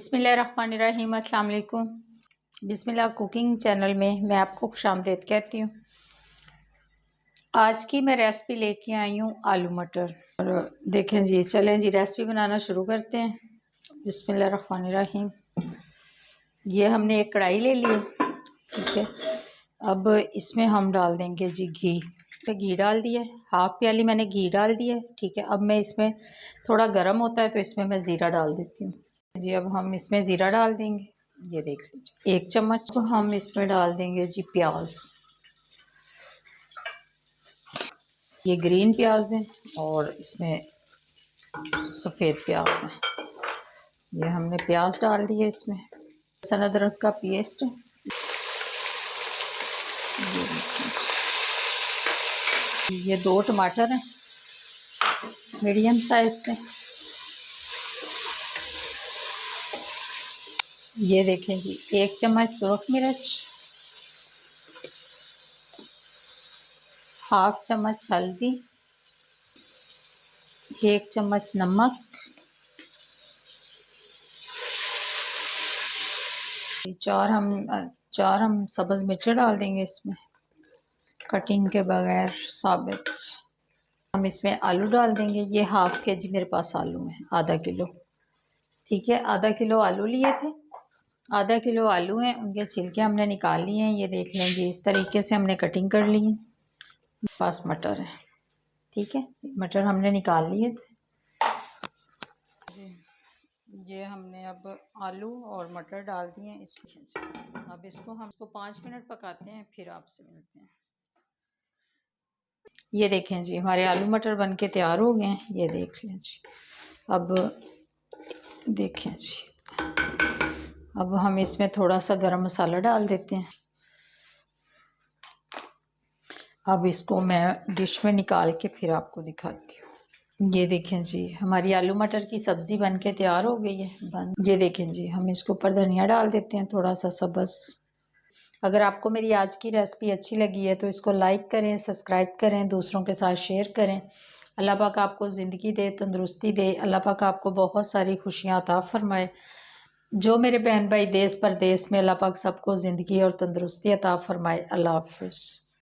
बिस्मिल्लाहिर्रहमानिर्रहीम। अस्सलाम वालेकुम। बिस्मिल्लाह कुकिंग चैनल में मैं आपको खुशामदीद कहती हूँ। आज की मैं रेसिपी लेके आई हूँ आलू मटर। और देखें जी, चलें जी रेसिपी बनाना शुरू करते हैं। बिस्मिल्लाहिर्रहमानिर्रहीम। ये हमने एक कढ़ाई ले ली है, ठीक है। अब इसमें हम डाल देंगे जी घी। पे घी डाल दिया, हाफ प्याली मैंने घी डाल दिया, ठीक है। अब मैं इसमें थोड़ा गर्म होता है तो इसमें मैं ज़ीरा डाल देती हूँ जी। अब हम इसमें ज़ीरा डाल देंगे, ये देख लीजिए 1 चम्मच। तो हम इसमें डाल देंगे जी प्याज। ये ग्रीन प्याज है और इसमें सफ़ेद प्याज है। ये हमने प्याज डाल दिए इसमें। लहसुन अदरक का पेस्ट, ये 2 टमाटर हैं मीडियम साइज़ के। ये देखें जी 1 चम्मच सुरख मिर्च, हाफ चम्मच हल्दी, 1 चम्मच नमक, 4 हम सब्ज़ मिर्चें डाल देंगे इसमें कटिंग के बगैर साबित। हम इसमें आलू डाल देंगे। ये हाफ केजी मेरे पास आलू है, आधा किलो, ठीक है। आधा किलो आलू लिए थे, आधा किलो आलू हैं, उनके छिलके हमने निकाल लिए हैं। ये देख लें जी, इस तरीके से हमने कटिंग कर ली है। मेरे पास मटर है, ठीक है। मटर हमने निकाल लिए थे जी। ये हमने अब आलू और मटर डाल दिए हैं इसमें। अब इसको 5 मिनट पकाते हैं, फिर आपसे मिलते हैं। ये देखें जी, हमारे आलू मटर बन के तैयार हो गए हैं, ये देख लें जी। अब देखें जी, अब हम इसमें थोड़ा सा गरम मसाला डाल देते हैं। अब इसको मैं डिश में निकाल के फिर आपको दिखाती हूँ। ये देखें जी, हमारी आलू मटर की सब्ज़ी बन के तैयार हो गई है। ये देखें जी, हम इसके ऊपर धनिया डाल देते हैं, थोड़ा सा सब्ज़। अगर आपको मेरी आज की रेसिपी अच्छी लगी है तो इसको लाइक करें, सब्सक्राइब करें, दूसरों के साथ शेयर करें। अल्लाह पाक आपको ज़िंदगी दे, तंदुरुस्ती दे। अल्लाह पाक आपको बहुत सारी खुशियाँ अता फरमाए। जो मेरे बहन भाई देश परदेश में, अल्लाह पाक सबको ज़िंदगी और तंदुरुस्ती अता फरमाए। अल्लाह हाफ़िज़।